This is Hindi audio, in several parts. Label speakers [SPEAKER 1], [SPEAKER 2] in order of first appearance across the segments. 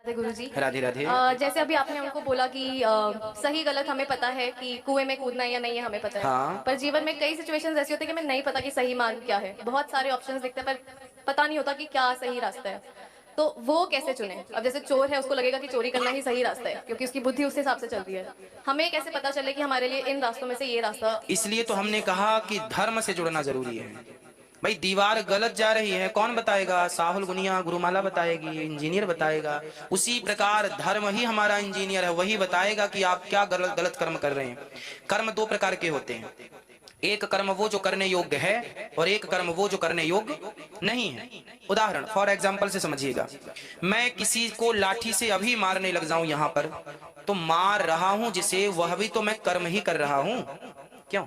[SPEAKER 1] गुरुजी।
[SPEAKER 2] राधे राधे।
[SPEAKER 1] जैसे अभी आपने हमको बोला कि सही गलत हमें पता है कि कुएं में कूदना है या नहीं है हमें पता है।
[SPEAKER 2] हाँ।
[SPEAKER 1] पर जीवन में कई सिचुएशंस ऐसी होती है कि हमें नहीं पता कि सही मार्ग क्या है। बहुत सारे ऑप्शंस दिखते हैं पर पता नहीं होता कि क्या सही रास्ता है। तो वो कैसे चुने? अब जैसे चोर है, उसको लगेगा कि चोरी करना ही सही रास्ता है क्योंकि उसकी बुद्धि उस हिसाब से चलती है। हमें कैसे पता चले कि हमारे लिए इन रास्तों में से ये रास्ता
[SPEAKER 2] इसलिए तो हमने कहा कि धर्म से जुड़ना जरूरी है। भाई दीवार गलत जा रही है, कौन बताएगा? साहुल गुनिया गुरुमाला बताएगी, इंजीनियर बताएगा। उसी प्रकार धर्म ही हमारा इंजीनियर है, वही बताएगा कि आप क्या गलत गलत कर्म कर रहे हैं। कर्म दो प्रकार के होते हैं, एक कर्म वो जो करने योग्य है और एक कर्म वो जो करने योग्य नहीं है। उदाहरण फॉर एग्जाम्पल से समझिएगा, मैं किसी को लाठी से अभी मारने लग जाऊं यहां पर, तो मार रहा हूं जिसे, वह भी तो मैं कर्म ही कर रहा हूं। क्यों?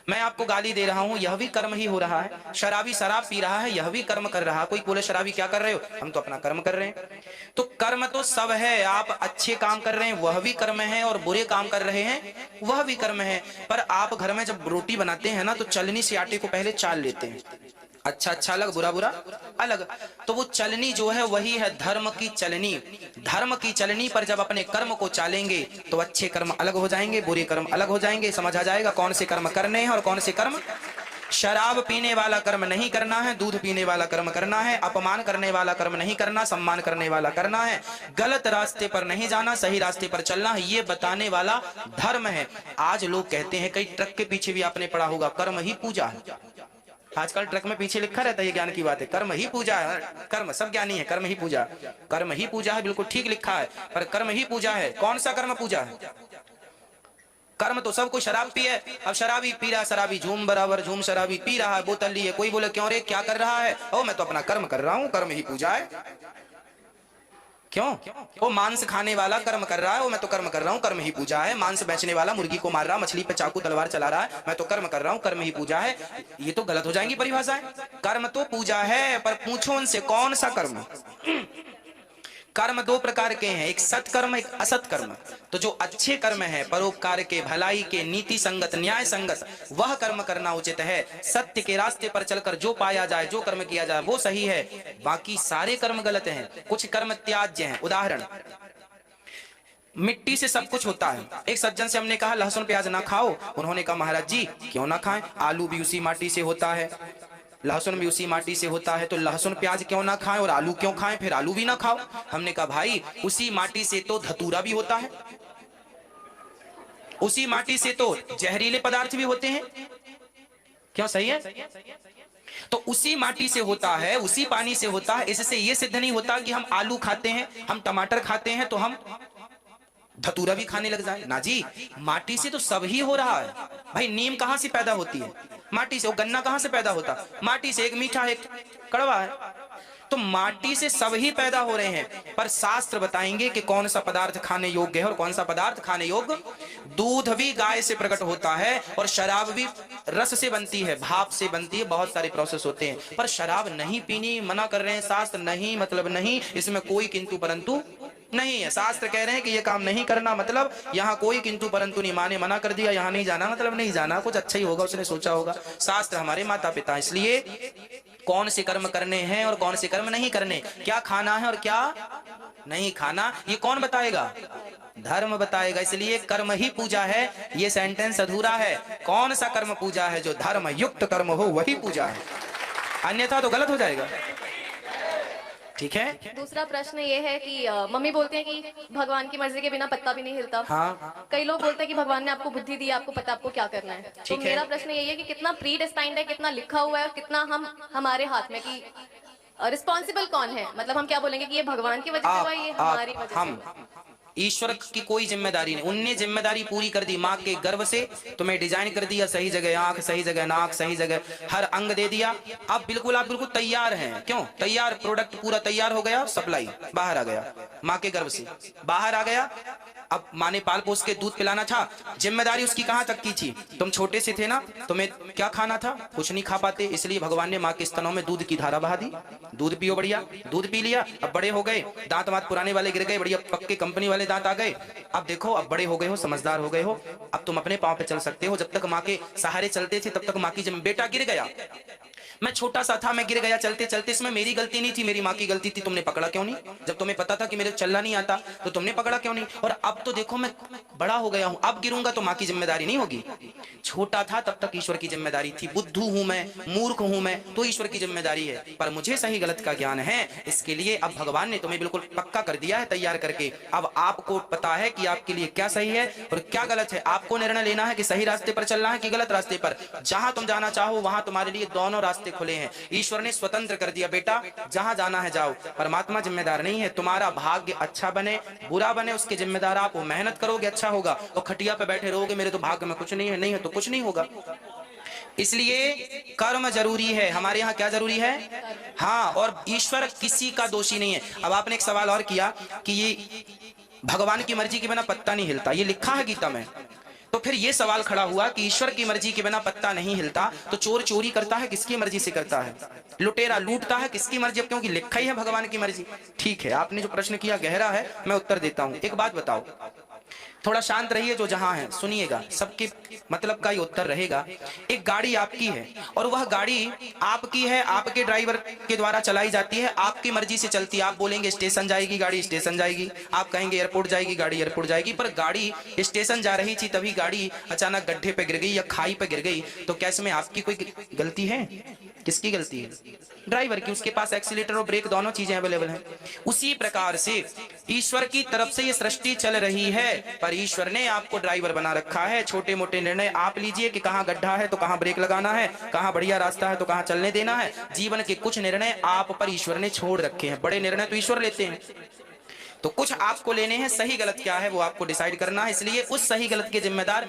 [SPEAKER 2] मैं आपको गाली दे रहा हूं, यह भी कर्म ही हो रहा है। शराबी शराब पी रहा है, यह भी कर्म कर रहा है। कोई बोले शराबी क्या कर रहे हो? हम तो अपना कर्म कर रहे हैं। तो कर्म तो सब है, आप अच्छे काम कर रहे हैं वह भी कर्म है, और बुरे काम कर रहे हैं वह भी कर्म है। पर आप घर में जब रोटी बनाते हैं ना, तो चलनी से आटे को पहले चाल लेते हैं, अच्छा अच्छा अलग, बुरा बुरा अलग। तो वो चलनी जो है वही है धर्म की चलनी। धर्म की चलनी पर जब अपने कर्म को चालेंगे तो अच्छे कर्म अलग हो जाएंगे, बुरे कर्म अलग हो जाएंगे। समझ आ जाएगा कौन से कर्म करने हैं और कौन से कर्म। शराब पीने वाला कर्म नहीं करना है, दूध पीने वाला कर्म करना है, अपमान करने वाला कर्म नहीं करना, सम्मान करने वाला करना है, गलत रास्ते पर नहीं जाना, सही रास्ते पर चलना है, ये बताने वाला धर्म है। आज लोग कहते हैं, कई ट्रक के पीछे भी आपने पढ़ा होगा, कर्म ही पूजा है। आजकल ट्रक में पीछे लिखा रहता है, ये ज्ञान की बात है, कर्म ही पूजा है। कर्म सब ज्ञानी है, कर्म ही पूजा, कर्म ही पूजा है, बिल्कुल ठीक लिखा है। पर कर्म ही पूजा है, कौन सा कर्म पूजा है? कर्म तो सब कोई शराब पिए, अब शराबी पी रहा है, शराबी झूम बराबर झूम शराबी पी रहा है, बोतल ली है। कोई बोले क्यों रे क्या कर रहा है? ओ मैं तो अपना कर्म कर रहा हूं, कर्म ही पूजा है। क्यों? वो मांस खाने वाला कर्म कर रहा है, वो मैं तो कर्म कर रहा हूँ, कर्म ही पूजा है। मांस बेचने वाला मुर्गी को मार रहा, मछली पे चाकू तलवार चला रहा है, मैं तो कर्म कर रहा हूँ, कर्म ही पूजा है। ये तो गलत हो जाएंगी परिभाषाएं। कर्म तो पूजा है, पर पूछो उनसे कौन सा कर्म। कर्म दो प्रकार के हैं, एक सत्कर्म एक असत कर्म। तो जो अच्छे कर्म है, परोपकार के, भलाई के, नीति संगत, न्याय संगत, वह कर्म करना उचित है। सत्य के रास्ते पर चलकर जो पाया जाए, जो कर्म किया जाए वो सही है, बाकी सारे कर्म गलत हैं। कुछ कर्म त्याज्य हैं। उदाहरण, मिट्टी से सब कुछ होता है। एक सज्जन से हमने कहा लहसुन प्याज ना खाओ, उन्होंने कहा महाराज जी क्यों ना खाएं, आलू भी उसी माटी से होता है, लहसुन भी उसी माटी से होता है, तो लहसुन प्याज क्यों ना खाएं और आलू क्यों खाएं, फिर आलू भी ना खाओ। हमने कहा भाई उसी माटी से तो धतूरा भी होता है, उसी माटी से तो जहरीले पदार्थ भी होते हैं। क्यों? सही है। तो उसी माटी से होता है, उसी पानी से होता है। इससे यह सिद्ध नहीं होता कि हम आलू खाते हैं, हम टमाटर खाते हैं तो हम धतूरा भी खाने लग जाए ना जी। माटी से तो सब ही हो रहा है। भाई नीम कहां से पैदा होती है? माटी से। वो गन्ना कहां से पैदा होता? माटी से। एक मीठा है एक कड़वा है, तो माटी से सब ही पैदा हो रहे हैं। पर शास्त्र बताएंगे कि कौन सा पदार्थ खाने योग्य है और कौन सा पदार्थ खाने योग्य। दूध भी गाय से प्रकट होता है, और शराब भी रस से बनती है, भाप से बनती है, बहुत सारे प्रोसेस होते हैं। पर शराब नहीं पीनी मना कर रहे हैं शास्त्र, नहीं मतलब नहीं, इसमें कोई किंतु परंतु नहीं है। शास्त्र कह रहे हैं कि ये काम नहीं करना, मतलब यहाँ कोई किंतु परंतु नहीं, माने मना कर दिया, यहाँ नहीं जाना मतलब नहीं जाना, कुछ अच्छा ही होगा उसने सोचा होगा। शास्त्र हमारे माता पिता, इसलिए कौन से कर्म करने हैं और कौन से कर्म नहीं करने, क्या खाना है और क्या नहीं खाना, ये कौन बताएगा? धर्म बताएगा। इसलिए कर्म ही पूजा है, ये सेंटेंस अधूरा है। कौन सा कर्म पूजा है? जो धर्म युक्त कर्म हो वही पूजा है, अन्यथा तो गलत हो जाएगा। ठीक है।
[SPEAKER 1] दूसरा प्रश्न ये है कि मम्मी बोलते हैं कि भगवान की मर्जी के बिना पत्ता भी नहीं हिलता।
[SPEAKER 2] हाँ।
[SPEAKER 1] कई लोग बोलते हैं कि भगवान ने आपको बुद्धि दी, आपको पता आपको क्या करना है। तो मेरा प्रश्न यही है कि कितना प्री डिस्टाइंड है, कितना लिखा हुआ है और कितना हम हमारे हाथ में, कि रिस्पॉन्सिबल कौन है? मतलब हम क्या बोलेंगे कि ये भगवान की वजह से हुआ, ये हमारी वजह से हुआ?
[SPEAKER 2] ईश्वर की कोई जिम्मेदारी नहीं, उनने जिम्मेदारी पूरी कर दी। माँ के गर्भ से तुम्हें डिजाइन कर दिया, सही जगह आंख, सही जगह नाक, सही जगह हर अंग दे दिया। अब आप बिल्कुल तैयार हैं। क्यों तैयार? प्रोडक्ट पूरा तैयार हो गया, सप्लाई बाहर आ गया, माँ के गर्भ से बाहर आ गया। अब माँ ने पाल पोस के दूध पिलाना था, जिम्मेदारी उसकी कहां तक की थी? तुम छोटे से थे ना, तुम्हें क्या खाना था? कुछ नहीं खा पाते, इसलिए भगवान ने माँ के स्तनों में दूध की धारा बहा दी। दूध पियो, बढ़िया दूध पी लिया, अब बड़े हो गए, दांत वात पुराने वाले गिर गए, बढ़िया पक्के कंपनी वाले दांत आ गए। अब देखो, अब बड़े हो गए हो, समझदार हो गए हो, अब तुम अपने पांव पे चल सकते हो। जब तक माँ के सहारे चलते थे तब तक माँ की बेटा गिर गया, मैं छोटा सा था, मैं गिर गया चलते चलते, इसमें मेरी गलती नहीं थी, मेरी माँ की गलती थी, तुमने पकड़ा क्यों नहीं? जब तुम्हें पता था कि मेरे चलना नहीं आता तो तुमने पकड़ा क्यों नहीं? और अब तो देखो मैं बड़ा हो गया हूं, अब गिरूंगा तो माँ की जिम्मेदारी नहीं होगी। छोटा था तब तक ईश्वर की जिम्मेदारी थी, बुद्धू हूं मैं, मूर्ख हूं मैं, तो ईश्वर की जिम्मेदारी है, पर मुझे सही गलत का ज्ञान है। इसके लिए अब भगवान ने तुम्हें बिल्कुल पक्का कर दिया है तैयार करके। अब आपको पता है कि आपके लिए क्या सही है और क्या गलत है। आपको निर्णय लेना है कि सही रास्ते पर चलना है कि गलत रास्ते पर। जहां तुम जाना चाहो वहां तुम्हारे लिए दोनों रास्ते खुले हैं। ईश्वर ने स्वतंत्र कर दिया, बेटा जहां जाना है जाओ। परमात्मा जिम्मेदार नहीं है, तुम्हारा भाग्य अच्छा बने बुरा बने उसके जिम्मेदार आप हो। मेहनत करोगे अच्छा होगा, और खटिया पे बैठे रहोगे मेरे तो भाग्य में कुछ नहीं है, नहीं है तो कुछ नहीं होगा। इसलिए कर्म जरूरी है। हमारे यहाँ क्या जरूरी है? हाँ, और ईश्वर किसी का दोषी नहीं है। अब आपने एक सवाल और किया कि ये भगवान की मर्जी के बिना पत्ता नहीं हिलता, ये लिखा है गीता में। तो फिर ये सवाल खड़ा हुआ कि ईश्वर की मर्जी के बिना पत्ता नहीं हिलता, तो चोर चोरी करता है किसकी मर्जी से करता है? लुटेरा लूटता है किसकी मर्जी? अब क्योंकि लिखा ही है भगवान की मर्जी। ठीक है, आपने जो प्रश्न किया गहरा है, मैं उत्तर देता हूं। एक बात बताओ, थोड़ा शांत रहिए, जो जहां है सुनिएगा, सबके मतलब का ही उत्तर रहेगा। एक गाड़ी आपकी है और वह गाड़ी आपकी है, आपके ड्राइवर के द्वारा चलाई जाती है, आपकी मर्जी से चलती है। आप बोलेंगे स्टेशन जाएगी गाड़ी, स्टेशन जाएगी। आप कहेंगे एयरपोर्ट जाएगी गाड़ी, एयरपोर्ट जाएगी। पर गाड़ी स्टेशन जा रही थी, तभी गाड़ी अचानक गड्ढे पे गिर गई या खाई पे गिर गई, तो क्या इसमें आपकी कोई गलती है? किसकी गलती है? ड्राइवर की। उसके पास एक्सीलेटर और ब्रेक दोनों चीजें अवेलेबल हैं। उसी प्रकार से ईश्वर की तरफ से ये सृष्टि चल रही है, पर ईश्वर ने आपको ड्राइवर बना रखा है। छोटे मोटे निर्णय आप लीजिए कि कहां गड्ढा है तो कहां ब्रेक लगाना है, कहां बढ़िया रास्ता है तो कहां चलने देना है। जीवन के कुछ निर्णय आप पर ईश्वर ने छोड़ रखे हैं। बड़े निर्णय तो ईश्वर लेते हैं, तो कुछ आपको लेने हैं। सही गलत क्या है वो आपको डिसाइड करना है। इसलिए उस सही गलत के जिम्मेदार